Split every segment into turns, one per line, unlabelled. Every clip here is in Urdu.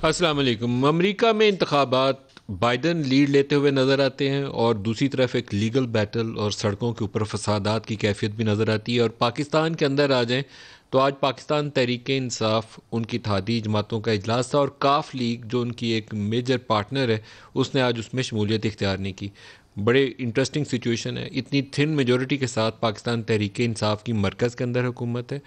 السلام علیکم۔ امریکہ میں انتخابات بائیڈن لیڈ لیتے ہوئے نظر آتے ہیں اور دوسری طرف ایک لیگل بیٹل اور سڑکوں کے اوپر فسادات کی کیفیت بھی نظر آتی ہے۔ اور پاکستان کے اندر آ جائیں تو آج پاکستان تحریک انصاف ان کی اتحادی جماعتوں کا اجلاس تھا اور کاف لیگ جو ان کی ایک میجر پارٹنر ہے اس نے آج اس میں شمولیت اختیار نہیں کی۔ بڑے انٹرسٹنگ سچویشن ہے، اتنی تھن میجورٹی کے ساتھ پاکستان تحریک انصاف کی مرکز کے اندر حکومت ہے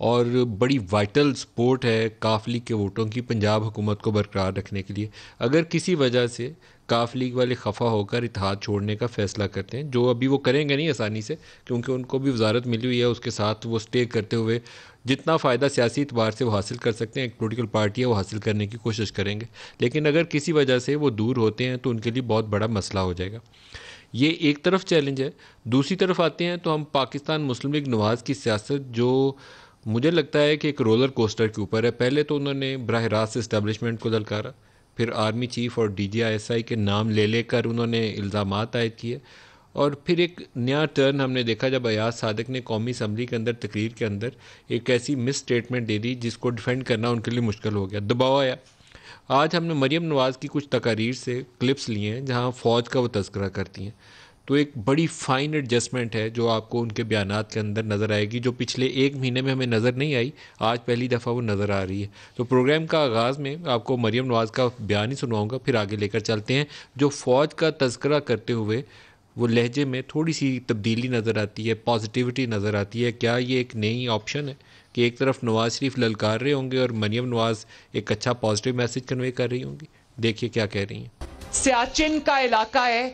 اور بڑی وائٹل سپورٹ ہے کاف لیگ کے ووٹوں کی پنجاب حکومت کو برقرار رکھنے کے لیے۔ اگر کسی وجہ سے کاف لیگ والے خفا ہو کر اتحاد چھوڑنے کا فیصلہ کرتے ہیں، جو ابھی وہ کریں گے نہیں آسانی سے کیونکہ ان کو بھی وزارت ملی ہوئی ہے، اس کے ساتھ وہ سٹے کرتے ہوئے جتنا فائدہ سیاسی اعتبار سے وہ حاصل کر سکتے ہیں، ایک پولیٹیکل پارٹی ہے وہ حاصل کرنے کی کوشش کریں گے، لیکن اگر کسی وجہ سے وہ دور ہوتے ہیں تو ان کے لیے بہت بڑا مسئلہ ہو جائے گا۔ یہ ایک طرف چیلنج ہے۔ دوسری طرف آتے ہیں تو ہم پاکستان مسلم لیگ نواز کی سیاست جو مجھے لگتا ہے کہ ایک رولر کوسٹر کے اوپر ہے۔ پہلے تو انہوں نے براہ راست اسٹیبلشمنٹ کو دلکارا، پھر آرمی چیف اور D G I S I کے نام لے کر انہوں نے الزامات عائد کیے، اور پھر ایک نیا ٹرن ہم نے دیکھا جب ایاز صادق نے قومی اسمبلی کے اندر تقریر کے اندر ایک ایسی مس اسٹیٹمنٹ دے دی جس کو ڈیفینڈ کرنا ان کے لیے مشکل ہو گیا، دباؤ آیا۔ آج ہم نے مریم نواز کی کچھ تقاریر سے کلپس لیے ہیں جہاں فوج کا وہ تذکرہ کرتی ہیں، تو ایک بڑی فائن ایڈجسٹمنٹ ہے جو آپ کو ان کے بیانات کے اندر نظر آئے گی، جو پچھلے ایک مہینے میں ہمیں نظر نہیں آئی، آج پہلی دفعہ وہ نظر آ رہی ہے۔ تو پروگرام کا آغاز میں آپ کو مریم نواز کا بیان ہی سنواؤں گا، پھر آگے لے کر چلتے ہیں۔ جو فوج کا تذکرہ کرتے ہوئے وہ لہجے میں تھوڑی سی تبدیلی نظر آتی ہے، پازیٹیوٹی نظر آتی ہے۔ کیا یہ ایک نئی آپشن ہے کہ ایک طرف نواز شریف للکار رہے ہوں گے اور مریم نواز ایک اچھا پازیٹیو میسج کنوے کر رہی ہوں گی؟ دیکھیے کیا کہہ رہی ہیں۔
سیاچن کا علاقہ ہے،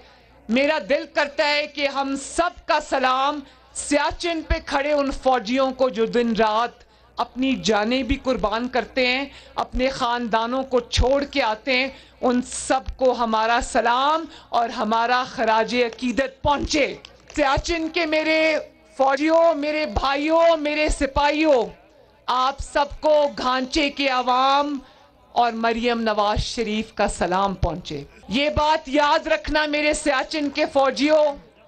میرا دل کرتا ہے کہ ہم سب کا سلام سیاچن پہ کھڑے ان فوجیوں کو جو دن رات اپنی جانیں بھی قربان کرتے ہیں، اپنے خاندانوں کو چھوڑ کے آتے ہیں، ان سب کو ہمارا سلام اور ہمارا خراج عقیدت پہنچے۔ سیاچن کے میرے فوجیوں، میرے بھائیوں، میرے سپاہیوں، آپ سب کو گھانچے کے عوام اور مریم نواز شریف کا سلام پہنچے۔ یہ بات یاد رکھنا میرے سیاچن کے فوجیوں،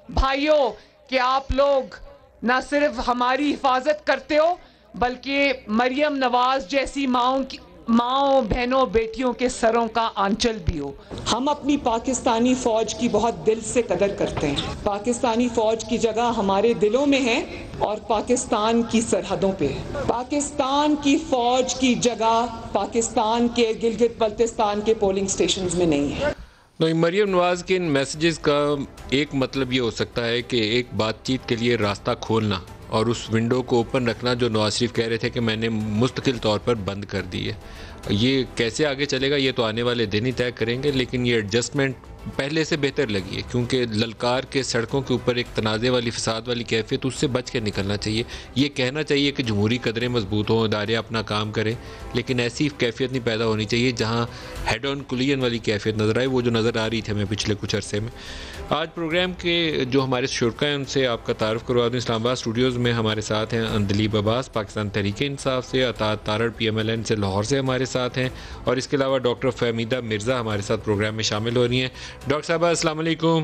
بھائیوں، کہ آپ لوگ نہ صرف ہماری حفاظت کرتے ہو بلکہ مریم نواز جیسی ماؤں، بہنوں، بیٹیوں کے سروں کا آنچل بھی ہو۔ ہم اپنی پاکستانی فوج کی بہت دل سے قدر کرتے ہیں۔ پاکستانی فوج کی جگہ ہمارے دلوں میں ہے اور پاکستان کی سرحدوں پہ ہے۔ پاکستان کی فوج کی جگہ پاکستان کے گلگت بلتستان کے پولنگ سٹیشنز میں نہیں ہے۔
مریم نواز کے ان میسیجز کا ایک مطلب یہ ہو سکتا ہے کہ ایک بات چیت کے لیے راستہ کھولنا اور اس ونڈو کو اوپن رکھنا جو نواز شریف کہہ رہے تھے کہ میں نے مستقل طور پر بند کر دی ہے۔ یہ کیسے آگے چلے گا یہ تو آنے والے دن ہی طے کریں گے، لیکن یہ ایڈجسٹمنٹ پہلے سے بہتر لگی ہے کیونکہ للکار کے سڑکوں کے اوپر ایک تنازع والی فساد والی کیفیت، اس سے بچ کے نکلنا چاہیے۔ یہ کہنا چاہیے کہ جمہوری قدریں مضبوط ہوں، ادارے اپنا کام کریں، لیکن ایسی کیفیت نہیں پیدا ہونی چاہیے جہاں ہیڈ آن کولیجن والی کیفیت نظر آئے، وہ جو نظر آ رہی تھی ہمیں پچھلے کچھ عرصے میں۔ آج پروگرام کے جو ہمارے شرکاء ہیں ان سے آپ کا تعارف کروا دوں۔ اسلام آباد اسٹوڈیوز میں ہمارے ساتھ ہیں اندلیب عباس پاکستان تحریک انصاف سے، Atta Tarar P M L N سے لاہور سے ہمارے ساتھ ہیں، اور اس کے علاوہ ڈاکٹر فہمیدہ مرزا ہمارے ساتھ پروگرام میں شامل ہو رہی ہیں۔ ڈاکٹر صاحبہ السلام علیکم۔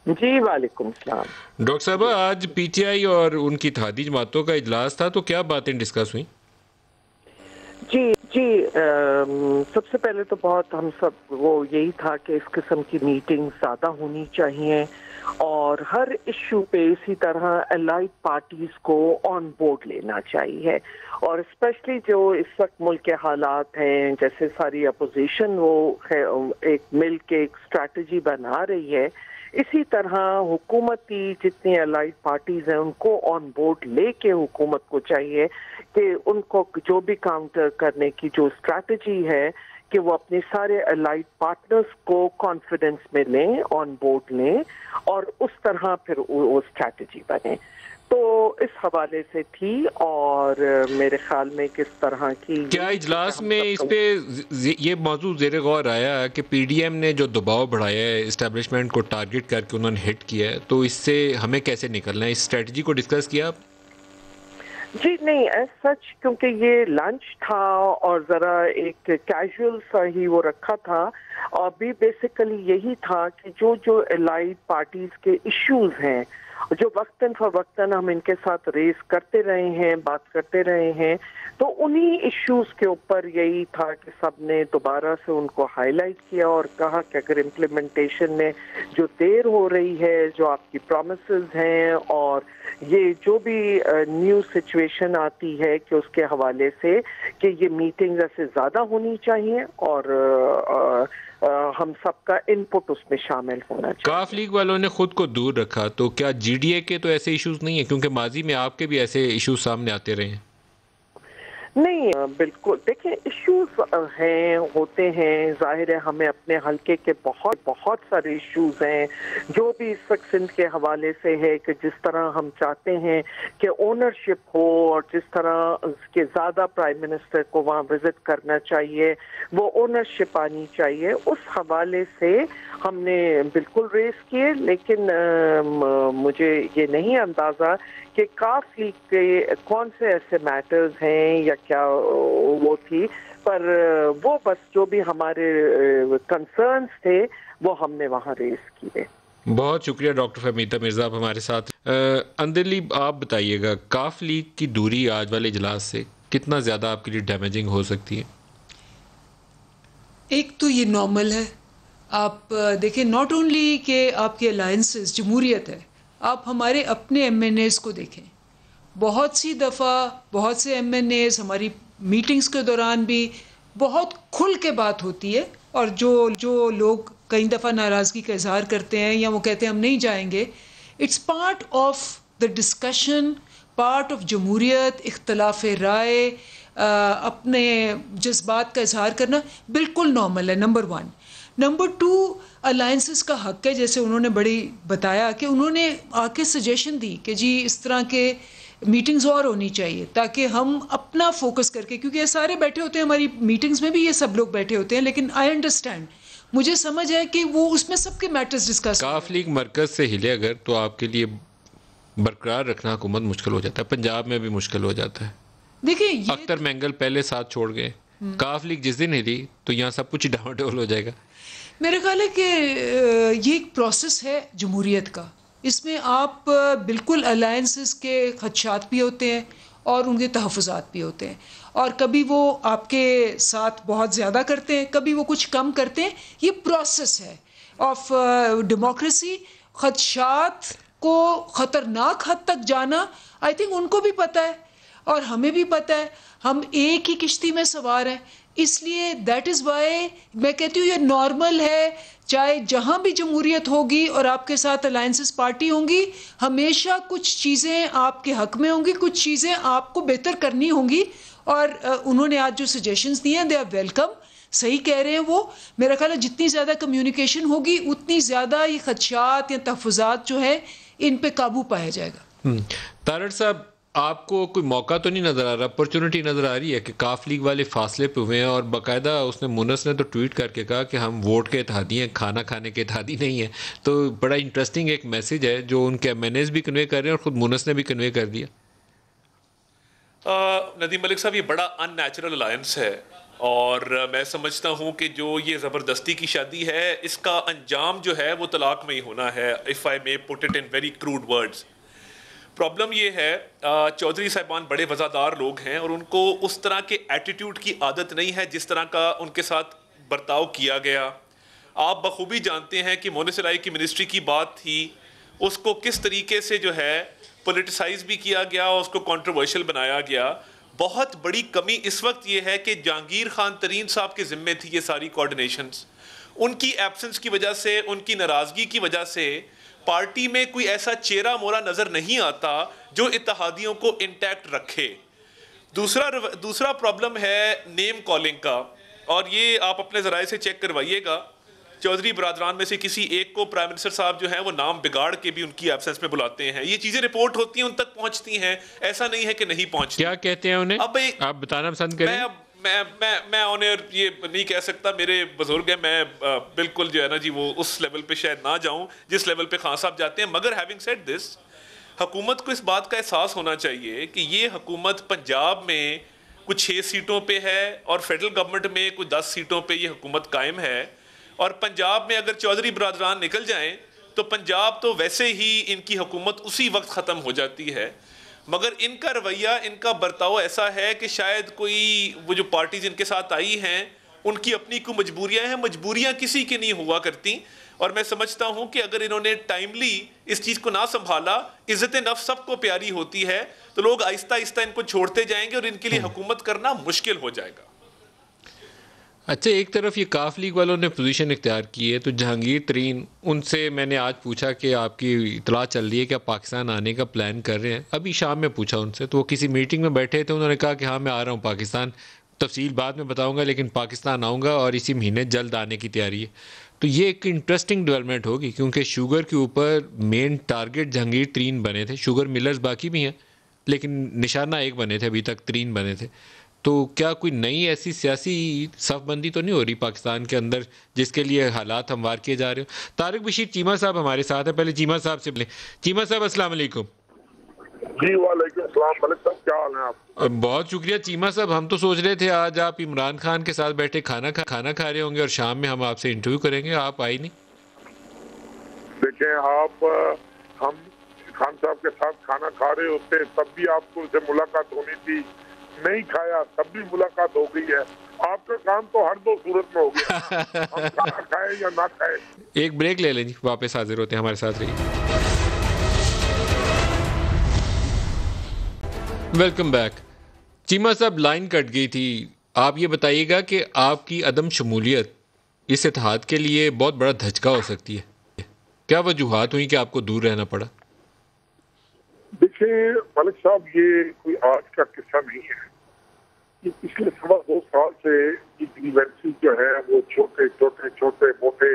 جی وعلیکم السلام۔
ڈاکٹر صاحبہ آج پی ٹی آئی اور ان کی اتحادی جماعتوں کا اجلاس تھا، تو کیا باتیں ڈسکس ہوئیں؟
جی سب سے پہلے تو بہت ہم سب وہ یہی تھا کہ اس قسم کی میٹنگ زیادہ ہونی چاہیے اور ہر ایشو پہ اسی طرح الائڈ پارٹیز کو آن بورڈ لینا چاہیے، اور اسپیشلی جو اس وقت ملک کے حالات ہیں، جیسے ساری اپوزیشن وہ ایک مل کے ایک اسٹریٹجی بنا رہی ہے، اسی طرح حکومتی جتنی الائڈ پارٹیز ہیں ان کو آن بورڈ لے کے حکومت کو چاہیے کہ ان کو جو بھی کاؤنٹر کرنے کی جو اسٹریٹجی ہے کہ وہ اپنے سارے الائڈ پارٹنرز کو کانفیڈنس میں لیں، آن بورڈ لیں، اور اس طرح پھر وہ اسٹریٹجی بنے۔ تو اس حوالے سے تھی، اور میرے خیال میں کس طرح کی
کیا اجلاس میں اس پہ یہ موضوع زیر غور آیا کہ پی ڈی ایم نے جو دباؤ بڑھایا ہے اسٹیبلشمنٹ کو ٹارگٹ کر کے انہوں نے ہٹ کیا ہے، تو اس سے ہمیں کیسے نکلنا ہے؟ اس اسٹریٹجی کو ڈسکس کیا آپ؟
جی نہیں، ایز سچ کیونکہ یہ لنچ تھا اور ذرا ایک کیجول سا ہی وہ رکھا تھا، اور بھی بیسیکلی یہی تھا کہ جو الائڈ پارٹیز کے ایشوز ہیں جو وقتاً فوقتاً ہم ان کے ساتھ ریز کرتے رہے ہیں، بات کرتے رہے ہیں، تو انہی ایشوز کے اوپر یہی تھا کہ سب نے دوبارہ سے ان کو ہائی لائٹ کیا اور کہا کہ اگر امپلیمنٹیشن میں جو دیر ہو رہی ہے، جو آپ کی پرومسز ہیں اور یہ جو بھی نیو سچویشن آتی ہے کہ اس کے حوالے سے کہ یہ میٹنگ ایسے زیادہ ہونی چاہیے اور ہم سب کا ان پٹ اس میں شامل ہونا چاہیے۔
کاف لیگ والوں نے خود کو دور رکھا، تو کیا جی ڈی اے کے تو ایسے ایشوز نہیں ہیں؟ کیونکہ ماضی میں آپ کے بھی ایسے ایشوز سامنے آتے رہے ہیں۔
نہیں، بالکل دیکھیں ایشوز ہیں، ہوتے ہیں، ظاہر ہے ہمیں اپنے حلقے کے بہت سارے ایشوز ہیں جو بھی اس وقت سندھ کے حوالے سے ہے کہ جس طرح ہم چاہتے ہیں کہ اونرشپ ہو اور جس طرح کے زیادہ پرائم منسٹر کو وہاں وزٹ کرنا چاہیے، وہ اونرشپ آنی چاہیے، اس حوالے سے ہم نے بالکل ریز کیے، لیکن مجھے یہ نہیں اندازہ کہ کاف لیگ کے کون سے ایسے میٹرز ہیں یا کیا وہ تھی، پر وہ بس جو بھی ہمارے کنسرنز تھے وہ ہم نے وہاں ریز کیے۔
بہت شکریہ ڈاکٹر فہمیدہ مرزا، آپ ہمارے ساتھ۔ اندرلی آپ بتائیے گا کاف لیگ کی دوری آج والے اجلاس سے کتنا زیادہ آپ کے لیے ڈیمیجنگ ہو سکتی ہے؟
ایک تو یہ نارمل ہے، آپ دیکھیں ناٹ اونلی کہ آپ کے الائنسز جمہوریت ہے، آپ ہمارے اپنے ایم این ایز کو دیکھیں، بہت سی دفعہ بہت سے ایم این ایز ہماری میٹنگز کے دوران بھی بہت کھل کے بات ہوتی ہے، اور جو لوگ کئی دفعہ ناراضگی کا اظہار کرتے ہیں یا وہ کہتے ہیں ہم نہیں جائیں گے، it's part of the discussion, part of جمہوریت، اختلاف رائے، اپنے جذبات کا اظہار کرنا بالکل نارمل ہے، نمبر 1۔ نمبر 2، الائنسز کا حق ہے، جیسے انہوں نے بڑی بتایا کہ انہوں نے آ کے سجیشن دی کہ جی اس طرح کے میٹنگز اور ہونی چاہیے تاکہ ہم اپنا فوکس کر کے، کیونکہ یہ سارے بیٹھے ہوتے ہیں ہماری میٹنگز میں بھی، یہ سب لوگ بیٹھے ہوتے ہیں، لیکن آئی انڈرسٹینڈ، مجھے سمجھ ہے کہ وہ اس میں سب کے میٹرز ڈسکس۔
کاف لیگ مرکز سے ہلے اگر تو آپ کے لیے برقرار رکھنا حکومت مشکل ہو جاتا ہے، پنجاب میں بھی مشکل ہو جاتا ہے۔
دیکھیں
اختر مینگل پہلے ساتھ چھوڑ گئے، کاف لیگ جس دن ہلی تو یہاں سب کچھ ڈاما ڈول ہو جائے گا۔
میرا خیال ہے کہ یہ ایک پروسیس ہے جمہوریت کا، اس میں آپ بالکل الائنسز کے خدشات بھی ہوتے ہیں اور ان کے تحفظات بھی ہوتے ہیں، اور کبھی وہ آپ کے ساتھ بہت زیادہ کرتے ہیں، کبھی وہ کچھ کم کرتے ہیں، یہ پروسیس ہے آف ڈیموکریسی۔ خدشات کو خطرناک حد تک جانا آئی تھنک ان کو بھی پتہ ہے اور ہمیں بھی پتہ ہے، ہم ایک ہی کشتی میں سوار ہیں، اس لیے دیٹ از وائی میں کہتی ہوں یہ نارمل ہے، چاہے جہاں بھی جمہوریت ہوگی اور آپ کے ساتھ الائنسز پارٹی ہوں گی، ہمیشہ کچھ چیزیں آپ کے حق میں ہوں گی، کچھ چیزیں آپ کو بہتر کرنی ہوں گی، اور انہوں نے آج جو سجیشنز دیے ہیں دے آر ویلکم، صحیح کہہ رہے ہیں وہ۔ میرا خیال ہے جتنی زیادہ کمیونیکیشن ہوگی اتنی زیادہ یہ خدشات یا تحفظات جو ہے ان پہ قابو پایا جائے گا۔
تارڑ صاحب، آپ کو کوئی موقع تو نہیں نظر آ رہا، اپرچونٹی نظر آ رہی ہے کہ کاف لیگ والے فاصلے پہ ہوئے ہیں، اور باقاعدہ اس نے مونس نے تو ٹویٹ کر کے کہا کہ ہم ووٹ کے اتحادی ہیں، کھانا کھانے کے اتحادی نہیں ہیں، تو بڑا انٹرسٹنگ ایک میسج ہے جو ان کے ایم این ایز بھی کنوے کر رہے ہیں اور خود مونس نے بھی کنوے کر دیا۔
ندیم ملک صاحب، یہ بڑا ان نیچرل الائنس ہے، اور میں سمجھتا ہوں کہ جو یہ زبردستی کی شادی ہے اس کا انجام جو ہے وہ طلاق میں ہی ہونا ہے، if I may put it in very crude words۔ Problem یہ ہے چودھری صاحبان بڑے وفادار لوگ ہیں اور ان کو اس طرح کے ایٹیٹیوڈ کی عادت نہیں ہے جس طرح کا ان کے ساتھ برتاؤ کیا گیا۔ آپ بخوبی جانتے ہیں کہ مونس لائی کی منسٹری کی بات تھی، اس کو کس طریقے سے جو ہے پولیٹیسائز بھی کیا گیا اور اس کو کنٹروورشل بنایا گیا۔ بہت بڑی کمی اس وقت یہ ہے کہ جہانگیر خان ترین صاحب کے ذمے تھی یہ ساری کوارڈینیشنز، ان کی ایبسنس کی وجہ سے، ان کی ناراضگی کی وجہ سے پارٹی میں کوئی ایسا چہرہ مورا نظر نہیں آتا جو اتحادیوں کو انٹیکٹ رکھے۔ دوسرا پرابلم ہے نیم کالنگ کا، اور یہ آپ اپنے ذرائع سے چیک کروائیے گا، چودھری برادران میں سے کسی ایک کو پرائم منسٹر صاحب جو ہیں وہ نام بگاڑ کے بھی ان کی ایبسنس میں بلاتے ہیں، یہ چیزیں رپورٹ ہوتی ہیں، ان تک پہنچتی ہیں، ایسا نہیں ہے کہ نہیں پہنچتی۔
کیا کہتے ہیں انہیں؟
اب
آپ بتانا پسند کریں؟
میں آن ایئر یہ نہیں کہہ سکتا، میرے بزرگ ہیں، میں بالکل جو ہے نا جی وہ اس لیول پہ شاید نہ جاؤں جس لیول پہ خان صاحب جاتے ہیں، مگر ہیونگ سیڈ دس، حکومت کو اس بات کا احساس ہونا چاہیے کہ یہ حکومت پنجاب میں کچھ 6 سیٹوں پہ ہے اور فیڈرل گورنمنٹ میں کچھ 10 سیٹوں پہ یہ حکومت قائم ہے، اور پنجاب میں اگر چودھری برادران نکل جائیں تو پنجاب تو ویسے ہی ان کی حکومت اسی وقت ختم ہو جاتی ہے. مگر ان کا رویہ، ان کا برتاؤ ایسا ہے کہ شاید کوئی وہ جو پارٹیز ان کے ساتھ آئی ہیں ان کی اپنی کوئی مجبوریاں ہیں. مجبوریاں کسی کی نہیں ہوا کرتی، اور میں سمجھتا ہوں کہ اگر انہوں نے ٹائملی اس چیز کو نہ سنبھالا، عزت نفس سب کو پیاری ہوتی ہے، تو لوگ آہستہ آہستہ ان کو چھوڑتے جائیں گے اور ان کے لیے حکومت کرنا مشکل ہو جائے گا.
اچھا، ایک طرف یہ کاف لیگ والوں نے پوزیشن اختیار کی ہے، تو جہانگیر ترین، ان سے میں نے آج پوچھا کہ آپ کی اطلاع چل رہی ہے کہ آپ پاکستان آنے کا پلان کر رہے ہیں. ابھی شام میں پوچھا ان سے، تو وہ کسی میٹنگ میں بیٹھے تھے، انہوں نے کہا کہ ہاں میں آ رہا ہوں پاکستان، تفصیل بعد میں بتاؤں گا، لیکن پاکستان آؤں گا اور اسی مہینے جلد آنے کی تیاری ہے. تو یہ ایک انٹرسٹنگ ڈیولپمنٹ ہوگی، کیونکہ شوگر کے اوپر مین ٹارگٹ جہانگیر ترین بنے تھے. شوگر ملرز باقی بھی ہیں، لیکن نشانہ ایک بنے تھے، ابھی تک ترین بنے تھے. تو کیا کوئی نئی ایسی سیاسی صف بندی تو نہیں ہو رہی پاکستان کے اندر جس کے لیے حالات ہموار کیے جا رہے ہو؟ طارق بشیر چیمہ صاحب ہمارے ساتھ ہیں، پہلے چیمہ صاحب سے بولیں. چیمہ صاحب السلام علیکم.
جی وعلیکم السلام. ملک صاحب کیا حال ہے آپ؟
بہت شکریہ چیمہ صاحب. ہم تو سوچ رہے تھے آج آپ عمران خان کے ساتھ بیٹھے کھانا کھا رہے ہوں گے اور شام میں ہم آپ سے انٹرویو کریں گے، آپ آئی نہیں.
دیکھیں آپ، ہم خان صاحب کے ساتھ کھانا کھا رہے ہوتے تب بھی آپ کو سے ملاقات ہونی تھی، نہیں کھایا تب بھی ملاقات ہو گئی ہے. آپ کا کام تو ہر دو صورت میں ہو گیا، ہم کھانا کھائے یا نہ کھائے.
ایک بریک لے لیں جی، واپس حاضر ہوتے ہیں، ہمارے ساتھ رہیے. Welcome back. چیمہ صاحب لائن کٹ گئی تھی، آپ یہ بتائیے گا کہ آپ کی عدم شمولیت اس اتحاد کے لیے بہت بڑا دھچکا ہو سکتی ہے. کیا وجوہات ہوئی کہ آپ کو دور رہنا پڑا؟
دیکھیں ملک صاحب، یہ کوئی آج کا قصہ نہیں ہے. یہ پچھلے 2.25 سال سے یہ گریوینسی جو ہے وہ چھوٹے موٹے،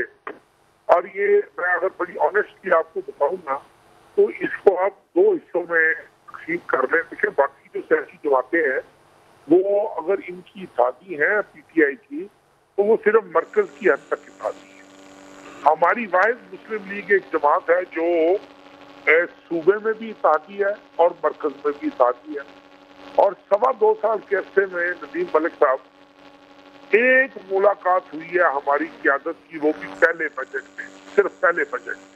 اور یہ میں اگر بڑی آنیسٹلی آپ کو بتاؤں نا تو اس کو آپ 2 حصوں میں تقسیم کر لیں. دیکھیں باقی جو سیاسی جماعتیں ہیں وہ اگر ان کی اتحادی ہیں پی ٹی آئی کی، تو وہ صرف مرکز کی حد تک اتحادی ہے. ہماری واحد مسلم لیگ ایک جماعت ہے جو صوبے میں بھی اتحادی ہے اور مرکز میں بھی اتحادی ہے. اور 2.25 سال کے عرصے میں ندیم ملک صاحب ایک ملاقات ہوئی ہے ہماری قیادت کی، وہ بھی پہلے بجٹ میں، صرف پہلے بجٹ میں.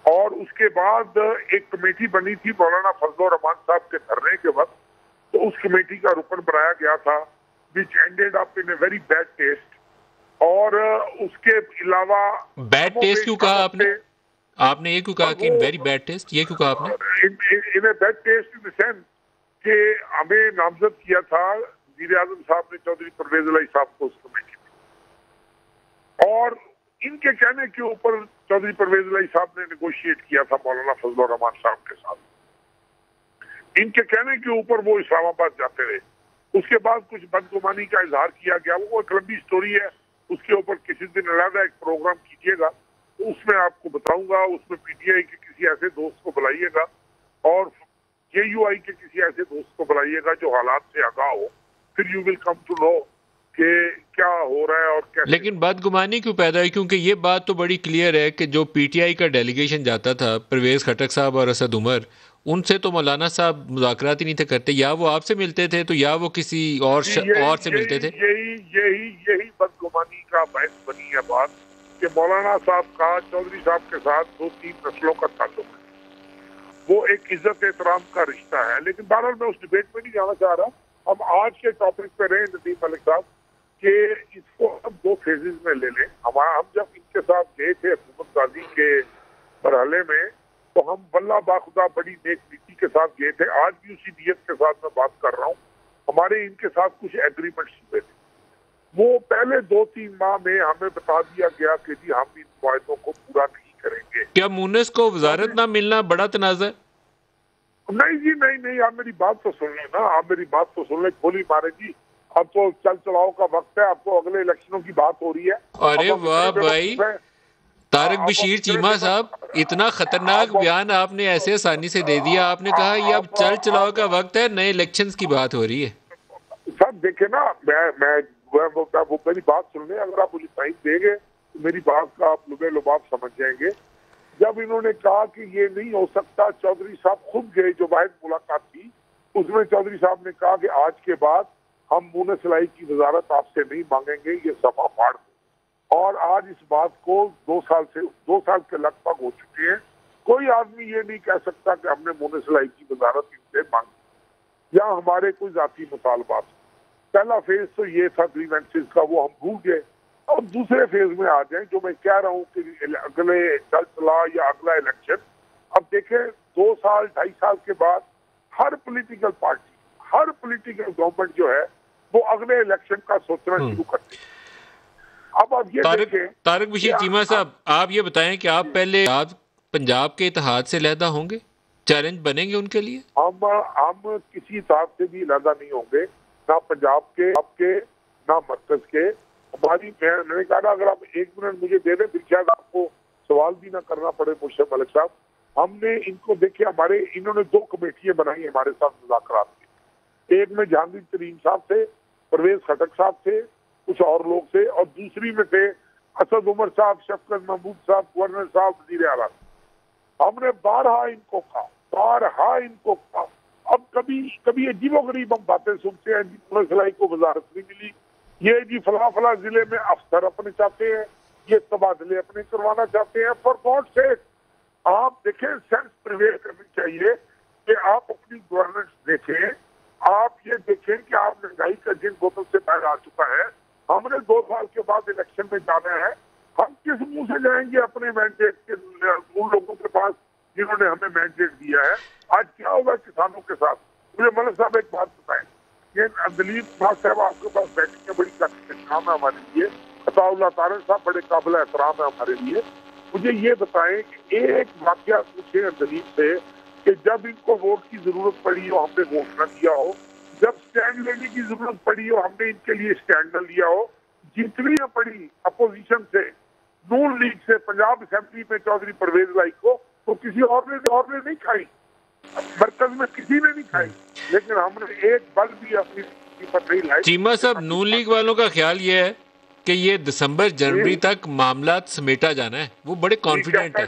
اور اس کے بعد ایک کمیٹی بنی تھی مولانا فضل الرحمان صاحب کے دھرنے کے وقت، تو اس کمیٹی کا رکن بنایا گیا تھا which ended up in a very bad taste. اور اس کے علاوہ
بیڈ ٹیسٹ کیوں کہا آپ نے؟ آپ نے یہ کیوں کہا کہ ویری بیڈ ٹیسٹ، یہ کیوں کہا آپ نے؟
In a bad taste in the sense کہ ہمیں نامزد کیا تھا وزیر اعظم صاحب نے چودھری پرویز الہی صاحب کو اس کمیٹی میں، اور ان کے کہنے کے اوپر چودھری پرویز الہی صاحب نے نیگوشیٹ کیا تھا مولانا فضل الرحمان صاحب کے ساتھ. ان کے کہنے کے اوپر وہ اسلام آباد جاتے رہے. اس کے بعد کچھ بدگمانی کا اظہار کیا گیا، وہ ایک لمبی سٹوری ہے، اس کے اوپر کسی دن علیحدہ ایک پروگرام کیجیے گا، اس میں آپ کو بتاؤں گا. اس میں پی ٹی آئی کے کسی ایسے دوست کو بلائیے گا اور جے یو آئی کے کسی ایسے دوست کو بلائیے گا جو حالات سے آگاہ ہو، پھر you will come to know کہ کیا ہو رہا ہے اور کیسے.
لیکن بدگمانی کیوں پیدا ہوئی؟ کیونکہ یہ بات تو بڑی کلیئر ہے کہ جو پی ٹی آئی کا ڈیلیگیشن جاتا تھا، پرویز خٹک صاحب اور اسد عمر، ان سے تو مولانا صاحب مذاکرات ہی نہیں تھے کرتے، یا وہ آپ سے ملتے تھے تو یا وہ کسی اور سے ملتے تھے.
یہی بدگمانی کا باعث بنی ہے بات کہ مولانا صاحب کا چودھری صاحب کے ساتھ 2-3 نسلوں کا تعلق ہے، وہ ایک عزت احترام کا رشتہ ہے. لیکن بہرحال میں اس ڈبیٹ میں نہیں جانا چاہ رہا. ہم آج کے ٹاپک پہ رہے ندیم ملک صاحب کہ اس کو ہم 2 فیزز میں لے لیں. ہم جب ان کے ساتھ گئے تھے حکومت غازی کے مرحلے میں تو ہم واللہ باخدا بڑی نیک نیتی کے ساتھ گئے تھے. آج بھی اسی نیت کے ساتھ میں بات کر رہا ہوں. ہمارے ان کے ساتھ کچھ ایگریمنٹس ہوئے تھے، وہ پہلے 2-3 ماہ میں ہمیں بتا دیا گیا کہ جی ہم ان معاہدوں کو پورا نہیں کریں گے.
کیا مونس کو وزارت نہ ملنا بڑا تنازع ہے؟
نہیں جی، نہیں، آپ میری بات تو سن لیں نا، آپ میری بات تو سن لیں. گولی مارے جی، اب تو چل چلاؤ کا وقت ہے، اب تو اگلے الیکشنوں کی بات ہو رہی ہے.
ارے واہ بھائی، طارق بشیر چیمہ صاحب، اتنا خطرناک بیان آپ نے ایسے آسانی سے دے دیا. آپ نے کہا یہ اب چل چلاؤ کا وقت ہے، نئے الیکشنز کی بات ہو رہی ہے.
سر دیکھیں نا، میں وہ میری بات سن لیں. اگر آپ مجھے ٹائم دیں گے تو میری بات کا آپ لبے لباب سمجھ جائیں گے. جب انہوں نے کہا کہ یہ نہیں ہو سکتا، چودھری صاحب خود گئے، جو واحد ملاقات تھی اس میں چودھری صاحب نے کہا کہ آج کے بعد ہم مونس لائی کی وزارت آپ سے نہیں مانگیں گے، یہ صفحہ پھاڑ دیں. اور آج اس بات کو 2 سال کے لگ بھگ ہو چکے ہیں. کوئی آدمی یہ نہیں کہہ سکتا کہ ہم نے مونسلائی کی وزارت ان سے مانگی یا ہمارے کوئی ذاتی مطالبات. پہلا فیز تو یہ تھا گریونسز کا، وہ ہم بھول گئے. اور دوسرے فیز میں آ جائیں، جو میں کہہ رہا ہوں کہ اگلے چلا یا اگلا الیکشن، اب دیکھیں 2 سال 2.5 سال کے بعد ہر پولیٹیکل پارٹی، ہر پولیٹیکل گورنمنٹ جو ہے وہ اگلے الیکشن کا سوچنا شروع کرتے ہیں. اب یہ
طارق بشیر چیمہ صاحب، آپ یہ بتائیں کہ آپ پہلے پنجاب کے اتحاد سے علیحدہ ہوں گے؟ چیلنج بنیں گے ان کے لیے؟
ہم کسی اتحاد سے بھی علیحدہ نہیں ہوں گے، نہ پنجاب کے نہ مرکز کے. ہماری میں نے کہا اگر آپ 1 منٹ مجھے دے دیں پھر شاید آپ کو سوال بھی نہ کرنا پڑے مرشد ملک صاحب. ہم نے ان کو دیکھے، انہوں نے 2 کمیٹیاں بنائی ہمارے ساتھ مذاکرات کی. ایک میں جہانگیر ترین صاحب تھے، پرویز خٹک صاحب تھے، کچھ اور لوگ تھے، اور دوسری میں تھے اسد عمر صاحب، شفقت محمود صاحب، گورنر صاحب، وزیر اعلیٰ. ہم نے بارہا ان کو کہا. اب کبھی عجیب و غریب ہم باتیں سنتے ہیں، جی مونسلائی کو وزارت نہیں ملی، یہ جی فلاں ضلع میں افسر اپنے چاہتے ہیں، یہ تبادلے اپنے کروانا چاہتے ہیں. فار گاڈ سیک آپ دیکھیں، سینس پریویل کرنی چاہیے کہ آپ اپنی گورننس دیکھیں. آپ یہ دیکھیں کہ آپ مہنگائی کا جن بوتل سے پیر آ چکا ہے. ہم نے 2 سال کے بعد الیکشن میں جانا ہے. ہم کس منہ سے جائیں گے اپنے مینڈیٹ کے ان لوگوں کے پاس جنہوں نے ہمیں مینڈیٹ دیا ہے؟ آج کیا ہوگا کسانوں کے ساتھ؟ مجھے ملک صاحب ایک بات بتائیں، یہ دلیپ صاحب آپ کے پاس بیٹھنے بڑی احترام ہے ہمارے لیے، عطا اللہ طارق صاحب بڑے قابل احترام ہے ہمارے لیے. مجھے یہ بتائیں کہ ایک واقعہ پوچھیں دلیپ سے کہ جب ان کو ووٹ کی ضرورت پڑی ہو ہم نے ووٹ نہ دیا ہو، جب سٹینڈ لینے کی ضرورت پڑی ہو ہم نے ان کے لیے سٹینڈ نہ لیا ہو. جتنی پڑی اپوزیشن سے، نون لیگ سے، پنجاب اسمبلی میں چودھری پرویز لائی کو، تو کسی اور نے نہیں کھائی، مرکز میں کسی نے نہیں کھائی، لیکن ہم نے ایک بل بھی اپنی پر نہیں لائی.
چیمہ صاحب، نون لیگ والوں کا خیال یہ ہے کہ یہ دسمبر جنوری تک معاملات سمیٹا جانا ہے. وہ بڑے کانفیڈنٹ ہیں.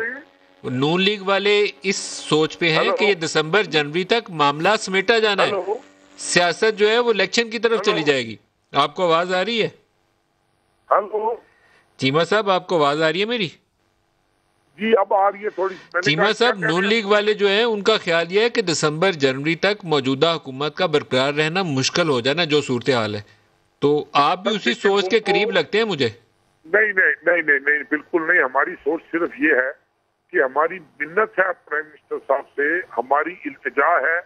نون لیگ والے اس سوچ پہ ہیں کہ یہ دسمبر جنوری تک معاملات سمیٹا جانا ہے. سیاست جو ہے وہ الیکشن کی طرف چلی جائے گی. آپ کو آواز آ رہی ہے؟
ہلو
چیمہ صاحب، آپ کو آواز آ رہی ہے میری؟
جی اب آ رہی ہے تھوڑی.
چیمہ صاحب، نون لیگ والے جو ہیں ان کا خیال یہ ہے کہ دسمبر جنوری تک موجودہ حکومت کا برقرار رہنا مشکل ہو جانا جو صورتحال ہے. تو آپ بھی اسی سوچ کے قریب لگتے ہیں مجھے.
نہیں بالکل نہیں. ہماری سوچ صرف یہ ہے کہ ہماری منت ہے پرائم منسٹر صاحب سے، ہماری التجا ہے،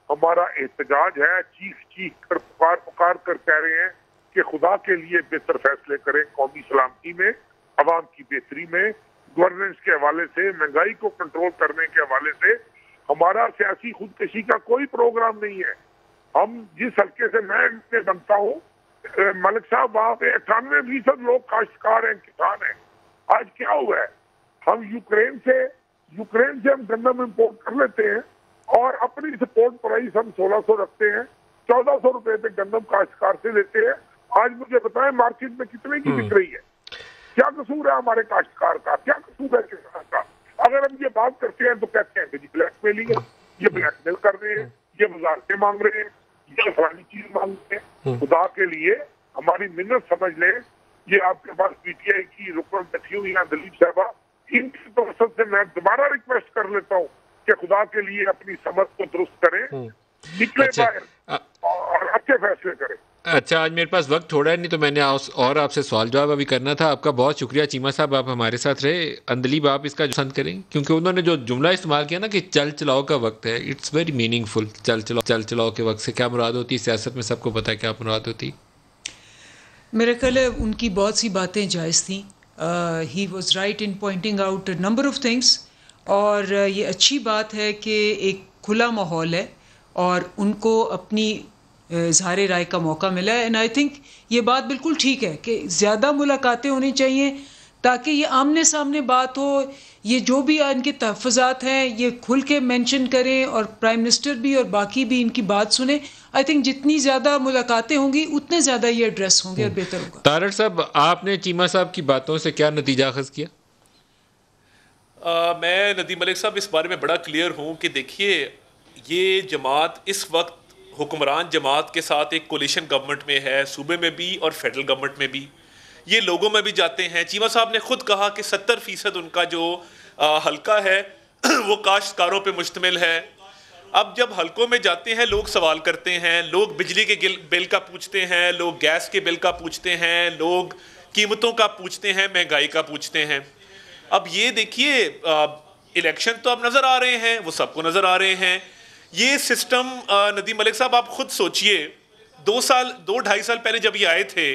ہمارا احتجاج ہے. چیخ کر پکار کر کہہ رہے ہیں کہ خدا کے لیے بہتر فیصلے کریں قومی سلامتی میں، عوام کی بہتری میں، گورننس کے حوالے سے، مہنگائی کو کنٹرول کرنے کے حوالے سے. ہمارا سیاسی خودکشی کا کوئی پروگرام نہیں ہے. ہم جس حلقے سے میں بنتا ہوں، ملک صاحب، وہاں پہ 98% لوگ کاشتکار ہیں، کسان ہیں. آج کیا ہوا ہے؟ ہم یوکرین سے ہم گندم امپورٹ کر لیتے ہیں اور اپنی سپورٹ پرائس ہم 1600 رکھتے ہیں، 1400 روپے پہ گندم کاشتکار سے لیتے ہیں. آج مجھے بتائیں مارکیٹ میں کتنے کی بک رہی ہے؟ کیا قصور ہے ہمارے کاشتکار کا؟ کیا قصور ہے کسان کا؟ اگر ہم یہ بات کرتے ہیں تو کہتے ہیں کہ بلیک میلنگ ہے، یہ بلیک میل کر رہے ہیں، یہ وزارتیں مانگ رہے ہیں، یہ فلانی چیز مانگتے ہیں. خدا کے لیے ہماری منت سمجھ لیں. یہ آپ کے پاس پی ٹی آئی کی رکن بیٹھی ہوئی ہیں دلیپ صاحبہ، ان کی طرف سے میں دوبارہ ریکویسٹ کر لیتا ہوں کہ خدا کے لیے اپنی سمجھ کو درست کریں، نکلے باہر اور اچھے فیصلے کریں.
اچھا، آج میرے پاس وقت تھوڑا ہے، نہیں تو میں نے اور آپ سے سوال جواب ابھی کرنا تھا. آپ کا بہت شکریہ چیمہ صاحب، آپ ہمارے ساتھ رہے. اندلیب، آپ اس کا پسند کریں کیونکہ انہوں نے جو جملہ استعمال کیا نا کہ چل چلاؤ کا وقت ہے، اٹس ویری میننگ فل. چل چلاؤ کے وقت سے کیا مراد ہوتی ہے؟ سیاست میں سب کو پتہ ہے کیا مراد ہوتی.
میرا خیال ہے ان کی بہت سی باتیں جائز تھیں. He was right in pointing out number of things. اور یہ اچھی بات ہے کہ ایک کھلا ماحول ہے اور ان کو اپنی اظہار رائے کا موقع ملا ہے. اینڈ آئی تھنک یہ بات بالکل ٹھیک ہے کہ زیادہ ملاقاتیں ہونی چاہیے تاکہ یہ آمنے سامنے بات ہو. یہ جو بھی ان کے تحفظات ہیں یہ کھل کے مینشن کریں اور پرائم منسٹر بھی اور باقی بھی ان کی بات سنیں. آئی تھنک جتنی زیادہ ملاقاتیں ہوں گی اتنے زیادہ یہ ایڈریس ہوں گے اور بہتر ہوگا.
طارق صاحب، آپ نے چیمہ صاحب کی باتوں سے کیا نتیجہ اخذ کیا؟
میں ندیم ملک صاحب اس بارے میں بڑا کلیئر ہوں کہ دیکھیے، یہ جماعت اس وقت حکمران جماعت کے ساتھ ایک کولیشن گورنمنٹ میں ہے، صوبے میں بھی اور فیڈرل گورنمنٹ میں بھی. یہ لوگوں میں بھی جاتے ہیں. چیمہ صاحب نے خود کہا کہ 70% ان کا جو حلقہ ہے وہ کاشتکاروں پہ مشتمل ہے. اب جب حلقوں میں جاتے ہیں لوگ سوال کرتے ہیں, لوگ بجلی کے بل کا پوچھتے ہیں, لوگ گیس کے بل کا پوچھتے ہیں, لوگ قیمتوں کا پوچھتے ہیں, مہنگائی کا پوچھتے ہیں. اب یہ دیکھیے الیکشن تو اب نظر آ رہے ہیں, وہ سب کو نظر آ رہے ہیں. یہ سسٹم ندیم ملک صاحب آپ خود سوچئے 2-2.5 سال پہلے جب یہ آئے تھے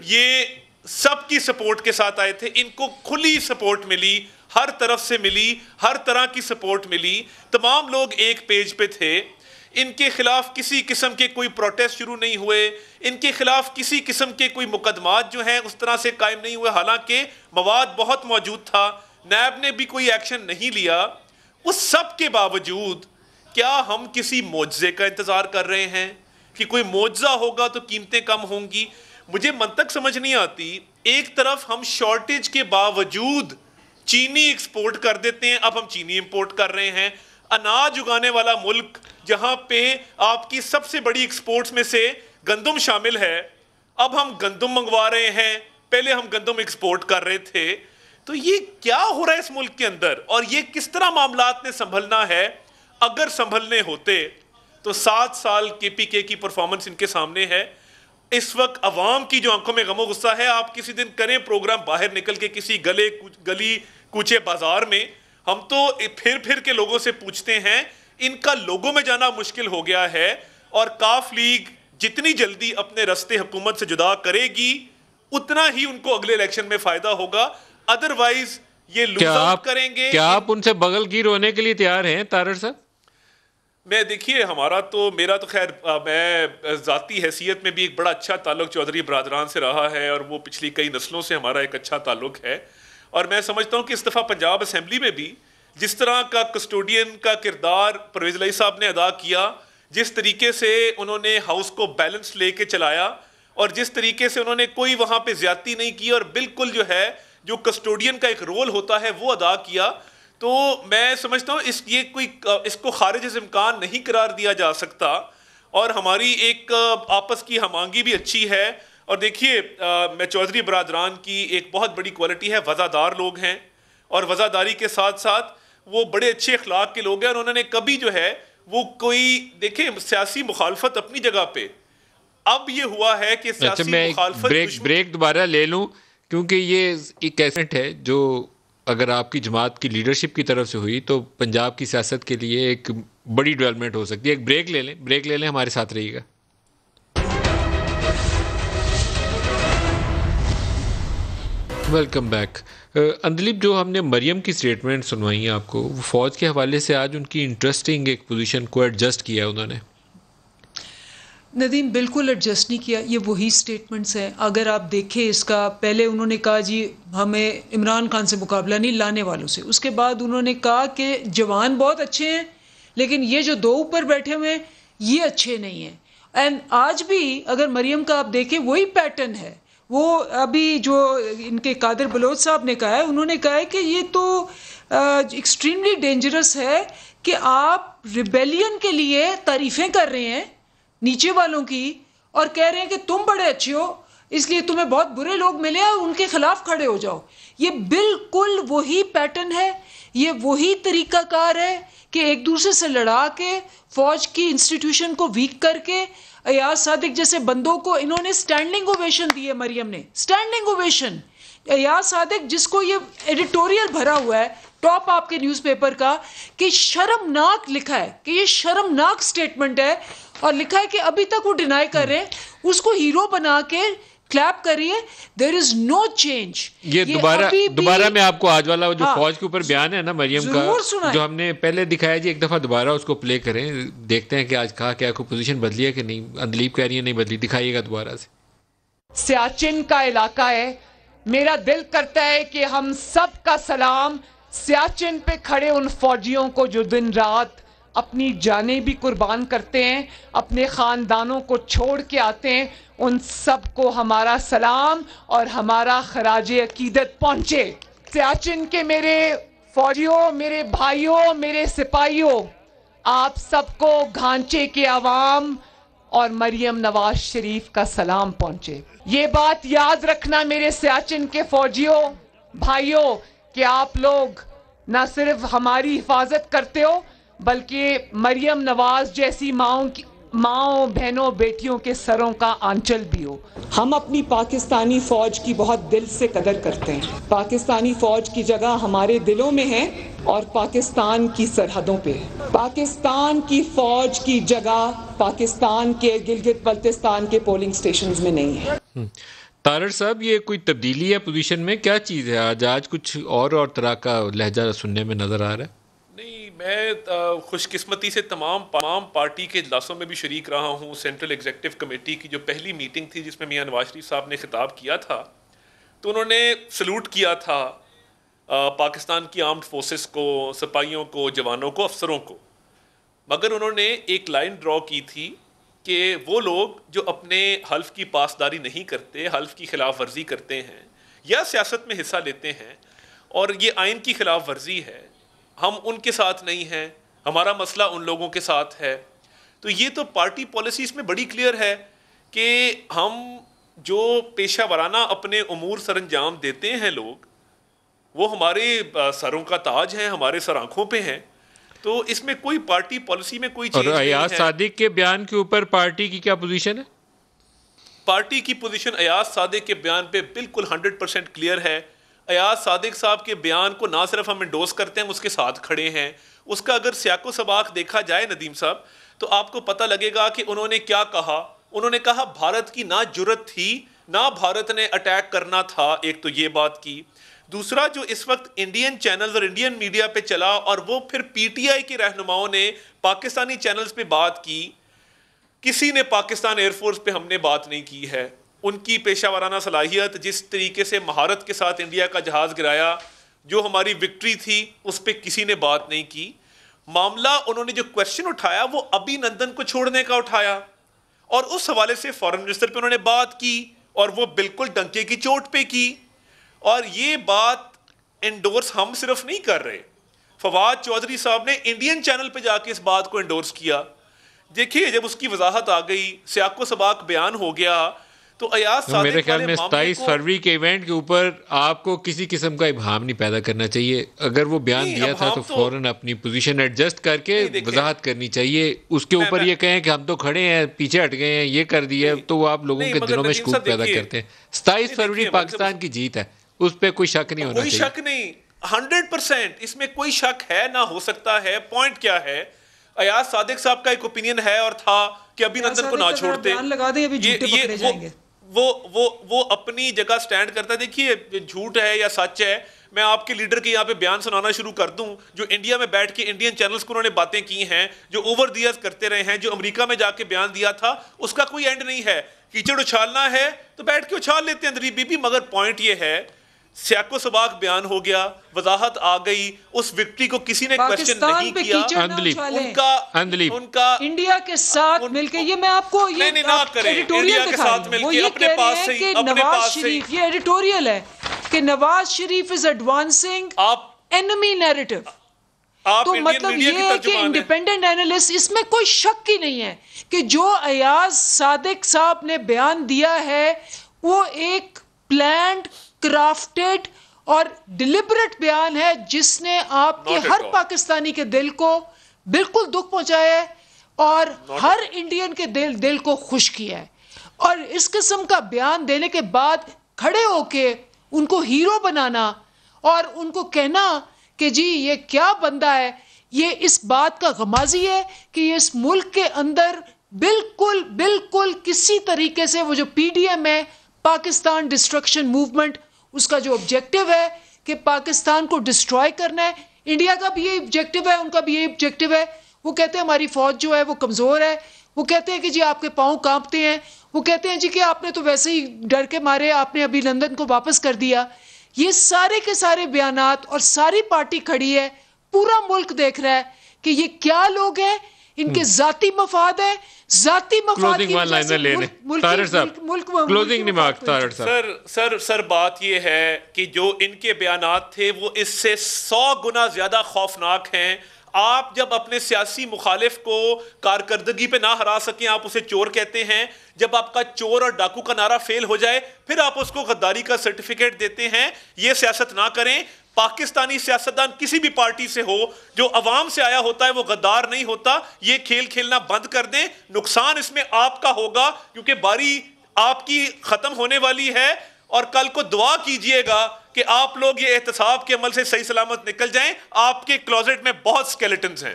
یہ سب کی سپورٹ کے ساتھ آئے تھے, ان کو کھلی سپورٹ ملی, ہر طرف سے ملی, ہر طرح کی سپورٹ ملی, تمام لوگ ایک پیج پہ تھے, ان کے خلاف کسی قسم کے کوئی پروٹیسٹ شروع نہیں ہوئے, ان کے خلاف کسی قسم کے کوئی مقدمات جو ہیں اس طرح سے قائم نہیں ہوئے, حالانکہ مواد بہت موجود تھا, نیب نے بھی کوئی ایکشن نہیں لیا. اس سب کے باوجود کیا ہم کسی معجزے کا انتظار کر رہے ہیں کہ کوئی معجزہ ہوگا تو قیمتیں کم ہوں گی؟ مجھے منطق سمجھ نہیں آتی. ایک طرف ہم شارٹیج کے باوجود چینی ایکسپورٹ کر دیتے ہیں, اب ہم چینی امپورٹ کر رہے ہیں. اناج اگانے والا ملک جہاں پہ آپ کی سب سے بڑی ایکسپورٹس میں سے گندم شامل ہے, اب ہم گندم منگوا رہے ہیں, پہلے ہم گندم ایکسپورٹ کر رہے تھے. تو یہ کیا ہو رہا ہے اس ملک کے اندر, اور یہ کس طرح معاملات نے سنبھلنا ہے؟ اگر سنبھلنے ہوتے تو 7 سال کے پی کے کی پرفارمنس ان کے سامنے ہے. اس وقت عوام کی جو آنکھوں میں غم و غصہ ہے, آپ کسی دن کریں پروگرام باہر نکل کے کسی گلی کوچے بازار میں, ہم تو پھر کے لوگوں سے پوچھتے ہیں, ان کا لوگوں میں جانا مشکل ہو گیا ہے. اور کاف لیگ جتنی جلدی اپنے رستے حکومت سے جدا کرے گی اتنا ہی ان کو اگلے الیکشن میں فائدہ ہوگا, ادروائز یہ لوز آؤٹ کریں گے.
کیا آپ ان سے بغل گیر ہونے کے لیے تیار ہیں تارڑ صاحب؟
میں دیکھیے میرا تو خیر میں ذاتی حیثیت میں بھی ایک بڑا اچھا تعلق چودھری برادران سے رہا ہے, اور وہ پچھلی کئی نسلوں سے ہمارا ایک اچھا تعلق ہے. اور میں سمجھتا ہوں کہ اس دفعہ پنجاب اسمبلی میں بھی جس طرح کا کسٹوڈین کا کردار پرویز الہی صاحب نے ادا کیا, جس طریقے سے انہوں نے ہاؤس کو بیلنس لے کے چلایا, اور جس طریقے سے انہوں نے کوئی وہاں پہ زیادتی نہیں کی, اور بالکل جو کسٹوڈین کا ایک رول ہوتا ہے وہ ادا کیا, تو میں سمجھتا ہوں اس کو خارج از امکان نہیں قرار دیا جا سکتا. اور ہماری ایک آپس کی ہم آہنگی بھی اچھی ہے. اور دیکھیے میں چودھری برادران کی ایک بہت بڑی کوالٹی ہے, وفادار لوگ ہیں, اور وفاداری کے ساتھ ساتھ وہ بڑے اچھے اخلاق کے لوگ ہیں, اور انہوں نے کبھی وہ کوئی دیکھیں سیاسی مخالفت اپنی جگہ پہ, اب یہ ہوا ہے کہ سیاسی مخالفت
بریک دوبارہ لے لوں, کیونکہ یہ ایک ایسنٹ ہے جو اگر آپ کی جماعت کی لیڈرشپ کی طرف سے ہوئی تو پنجاب کی سیاست کے لیے ایک بڑی ڈیولپمنٹ ہو سکتی ہے. ایک بریک لے لیں, ہمارے ساتھ رہیے گا. Welcome back. اندلیپ, جو ہم نے مریم کی سٹیٹمنٹ سنوائی ہیں آپ کو, وہ فوج کے حوالے سے آج ان کی انٹرسٹنگ ایک پوزیشن کو ایڈجسٹ کیا ہے انہوں نے.
ندیم بالکل ایڈجسٹ نہیں کیا, یہ وہی سٹیٹمنٹس ہیں. اگر آپ دیکھیں اس کا پہلے انہوں نے کہا جی ہمیں عمران خان سے مقابلہ نہیں, لانے والوں سے. اس کے بعد انہوں نے کہا کہ جوان بہت اچھے ہیں لیکن یہ جو 2 اوپر بیٹھے ہوئے ہیں یہ اچھے نہیں ہیں. اینڈ آج بھی اگر مریم کا آپ دیکھیں وہی پیٹرن ہے. وہ ابھی جو ان کے قادر بلوچ صاحب نے کہا ہے, انہوں نے کہا ہے کہ یہ تو ایکسٹریملی ڈینجرس ہے کہ آپ ریبیلین کے لیے تعریفیں کر رہے ہیں نیچے والوں کی, اور کہہ رہے ہیں کہ تم بڑے اچھے ہو اس لیے تمہیں بہت برے لوگ ملے اور ان کے خلاف کھڑے ہو جاؤ. یہ بالکل وہی پیٹرن ہے, یہ وہی طریقہ کار ہے کہ ایک دوسرے سے لڑا کے فوج کی انسٹیٹیوشن کو ویک کر کے ایاز صادق جیسے بندوں کو انہوں نے سٹینڈنگ اوویشن دی ہے. مریم نے سٹینڈنگ اوویشن, ایاز صادق جس کو یہ ایڈیٹوریل بھرا ہوا ہے ٹاپ آپ کے نیوز پیپر کا کہ شرمناک لکھا ہے کہ یہ شرمناک سٹیٹمنٹ ہے, اور لکھا ہے کہ ابھی تک وہ ڈینائی کر رہے ہیں, اس کو ہیرو بنا کے کلیپ کریے. دیر از نو چینج.
یہ دوبارہ میں آپ کو آج والا جو فوج کے اوپر بیان ہے نا مریم کا, جو ہم نے پہلے دکھایا جی, ایک دفعہ دوبارہ اس کو پلے کریں, دیکھتے ہیں کہ آج کہا کیا کوئی پوزیشن بدلی ہے کہ نہیں. اندلیپ کہہ رہی ہے نہیں بدلی, دکھائیے گا دوبارہ سے.
سیاچن کا علاقہ ہے, میرا دل کرتا ہے کہ ہم سب کا سلام سیاچن پہ کھڑے ان فوجیوں کو جو دن رات اپنی جانیں بھی قربان کرتے ہیں, اپنے خاندانوں کو چھوڑ کے آتے ہیں, ان سب کو ہمارا سلام اور ہمارا خراج عقیدت پہنچے. سیاچن کے میرے فوجیوں, میرے بھائیوں, میرے سپاہیوں, آپ سب کو گھانچے کے عوام اور مریم نواز شریف کا سلام پہنچے. یہ بات یاد رکھنا میرے سیاچن کے فوجیوں بھائیوں کہ آپ لوگ نہ صرف ہماری حفاظت کرتے ہو بلکہ مریم نواز جیسی ماؤں بہنوں بیٹیوں کے سروں کا آنچل بھی ہو.
ہم اپنی پاکستانی فوج کی بہت دل سے قدر کرتے ہیں. پاکستانی فوج کی جگہ ہمارے دلوں میں ہے اور پاکستان کی سرحدوں پہ. پاکستان کی فوج کی جگہ پاکستان کے گلگت بلتستان کے پولنگ سٹیشنز میں نہیں ہے.
طارڑ صاحب، یہ کوئی تبدیلی ہے پوزیشن میں؟ کیا چیز ہے آج کچھ اور طرح کا لہجہ سننے میں نظر آ رہا ہے؟
نہیں، میں خوش قسمتی سے تمام پارٹی کے اجلاسوں میں بھی شریک رہا ہوں. سینٹرل ایگزیکٹو کمیٹی کی جو پہلی میٹنگ تھی جس میں میاں نواز شریف صاحب نے خطاب کیا تھا تو انہوں نے سلوٹ کیا تھا پاکستان کی آرمڈ فورسز کو، سپاہیوں کو، جوانوں کو، افسروں کو. مگر انہوں نے ایک لائن ڈرا کی تھی کہ وہ لوگ جو اپنے حلف کی پاسداری نہیں کرتے، حلف کی خلاف ورزی کرتے ہیں یا سیاست میں حصہ لیتے ہیں اور یہ آئین کی خلاف ورزی ہے، ہم ان کے ساتھ نہیں ہیں، ہمارا مسئلہ ان لوگوں کے ساتھ ہے. تو یہ تو پارٹی پالیسیز میں بڑی کلیئر ہے کہ ہم جو پیشہ ورانہ اپنے امور سر انجام دیتے ہیں لوگ، وہ ہمارے سروں کا تاج ہیں، ہمارے سر آنکھوں پہ ہیں. تو اس میں کوئی پارٹی پالیسی میں کوئی چیز نہیں ہے. اور
ایاز صادق کے بیان کے اوپر پارٹی کی کیا پوزیشن ہے؟
پارٹی کی پوزیشن ایاز صادق کے بیان پہ بالکل 100% کلیئر ہے. ایاز صادق صاحب کے بیان کو نہ صرف ہم انڈوس کرتے ہیں، ہم اس کے ساتھ کھڑے ہیں. اس کا اگر سیاق و سباق دیکھا جائے ندیم صاحب تو آپ کو پتہ لگے گا کہ انہوں نے کیا کہا. انہوں نے کہا بھارت کی نہ جرت تھی نہ بھارت نے اٹیک کرنا تھا. ایک تو یہ بات کی. دوسرا جو اس وقت انڈین چینلز اور انڈین میڈیا پہ چلا اور وہ پھر پی ٹی آئی کے رہنماؤں نے پاکستانی چینلز پہ بات کی، کسی نے پاکستان ایئر فورس پہ ہم نے بات نہیں کی ہے. ان کی پیشہ ورانہ صلاحیت، جس طریقے سے مہارت کے ساتھ انڈیا کا جہاز گرایا، جو ہماری وکٹری تھی، اس پہ کسی نے بات نہیں کی. معاملہ انہوں نے جو کویشچن اٹھایا وہ ابھی نندن کو چھوڑنے کا اٹھایا اور اس حوالے سے فارن منسٹر پہ انہوں نے بات کی اور وہ بالکل ڈنکے کی چوٹ پہ کی. اور یہ بات انڈورس ہم صرف نہیں کر رہے، فواد چودھری صاحب نے انڈین چینل پہ جا کے اس بات کو انڈورس کیا. دیکھیے جب اس کی وضاحت آ گئی، سیاق و سباق بیان ہو گیا، تو ایاز صادق
میرے خیال میں 27 فروری کے ایونٹ کے اوپر آپ کو کسی قسم کا ابہام نہیں پیدا کرنا چاہیے. اگر وہ بیان دیا تھا تو فوراً اپنی پوزیشن ایڈجسٹ کر کے وضاحت کرنی چاہیے. اس کے اوپر یہ کہیں کہ ہم تو کھڑے ہیں، پیچھے ہٹ گئے ہیں، یہ کر دیا، تو وہ آپ لوگوں کے دلوں میں شکوک پیدا کرتے ہیں. 27 فروری پاکستان کی جیت ہے، اس پہ کوئی شک نہیں ہونا چاہیے.
کوئی شک نہیں، 100% اس میں کوئی شک ہے نہ ہو سکتا ہے. پوائنٹ کیا ہے، ایاز صادق صاحب کا ایک اوپینین ہے اور تھا کہ ابھی نندن کو نہ چھوڑتے. وہ اپنی جگہ سٹینڈ کرتا ہے. دیکھیے جھوٹ ہے یا سچ ہے، میں آپ کے لیڈر کے یہاں پہ بیان سنانا شروع کر دوں جو انڈیا میں بیٹھ کے انڈین چینلز کو انہوں نے باتیں کی ہیں، جو اوور دی ایئرز کرتے رہے ہیں، جو امریکہ میں جا کے بیان دیا تھا، اس کا کوئی اینڈ نہیں ہے. کیچڑ اچھالنا ہے تو بیٹھ کے اچھال لیتے ہیں دلیپ بی بی. مگر پوائنٹ یہ ہے سیاق و سباق بیان ہو گیا، وضاحت آ گئی، اس وکٹری کو کسی نے کویسچن نہیں کیا. ان کا
انڈیا کے ساتھ مل کے، یہ میں آپ کو یہ ایڈیٹوریل دکھا رہی ہوں، وہ یہ کہہ رہے ہیں کہ نواز شریف، یہ ایڈیٹوریل ہے کہ نواز شریف از ایڈوانسنگ انیمی نیریٹو. تو مطلب یہ ہے کہ انڈیپینڈنٹ اینالسٹ، اس میں کوئی شک ہی نہیں ہے کہ جو ایاز صادق صاحب نے بیان دیا ہے وہ ایک پلانڈ، کرافٹڈ اور ڈیلیبریٹ بیان ہے جس نے آپ کے ہر پاکستانی کے دل کو بالکل دکھ پہنچایا ہے اور ہر انڈین کے دل کو خوش کیا ہے. اور اس قسم کا بیان دینے کے بعد کھڑے ہو کے ان کو ہیرو بنانا اور ان کو کہنا کہ جی یہ کیا بندہ ہے، یہ اس بات کا غمازی ہے کہ یہ اس ملک کے اندر بالکل کسی طریقے سے وہ جو پی ڈی ایم ہے، پاکستان ڈسٹرکشن موومنٹ، اس کا جو آبجیکٹو ہے کہ پاکستان کو ڈسٹروائے کرنا ہے. انڈیا کا بھی یہ آبجیکٹو ہے، ان کا بھی یہ آبجیکٹو ہے. وہ کہتے ہیں ہماری فوج جو ہے وہ کمزور ہے، وہ کہتے ہیں کہ جی آپ کے پاؤں کانپتے ہیں، وہ کہتے ہیں جی کہ آپ نے تو ویسے ہی ڈر کے مارے آپ نے ابھی لندن کو واپس کر دیا. یہ سارے کے سارے بیانات اور ساری پارٹی کھڑی ہے، پورا ملک دیکھ رہا ہے کہ یہ کیا لوگ ہیں، ان کے ذاتی مفاد ہیں، ذاتی مفاد کی وجہ
سے سر بات یہ ہے کہ جو ان کے بیانات تھے وہ اس سے 100 گنا زیادہ خوفناک ہیں. آپ جب اپنے سیاسی مخالف کو کارکردگی پہ نہ ہرا سکیں آپ اسے چور کہتے ہیں. جب آپ کا چور اور ڈاکو کا نعرہ فیل ہو جائے پھر آپ اس کو غداری کا سرٹیفکیٹ دیتے ہیں. یہ سیاست نہ کریں. پاکستانی سیاستدان کسی بھی پارٹی سے ہو جو عوام سے آیا ہوتا ہے وہ غدار نہیں ہوتا. یہ کھیل کھیلنا بند کر دیں. نقصان اس میں آپ کا ہوگا کیونکہ باری آپ کی ختم ہونے والی ہے. اور کل کو دعا کیجئے گا کہ آپ لوگ یہ احتساب کے عمل سے صحیح سلامت نکل جائیں. آپ کے کلوزٹ میں بہت سکیلٹنز ہیں.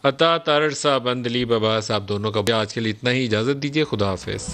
عطا تارڑ صاحب، اندلیب عباس، آپ دونوں کا آج کے لیے اتنا ہی. اجازت دیجیے. خدا حافظ.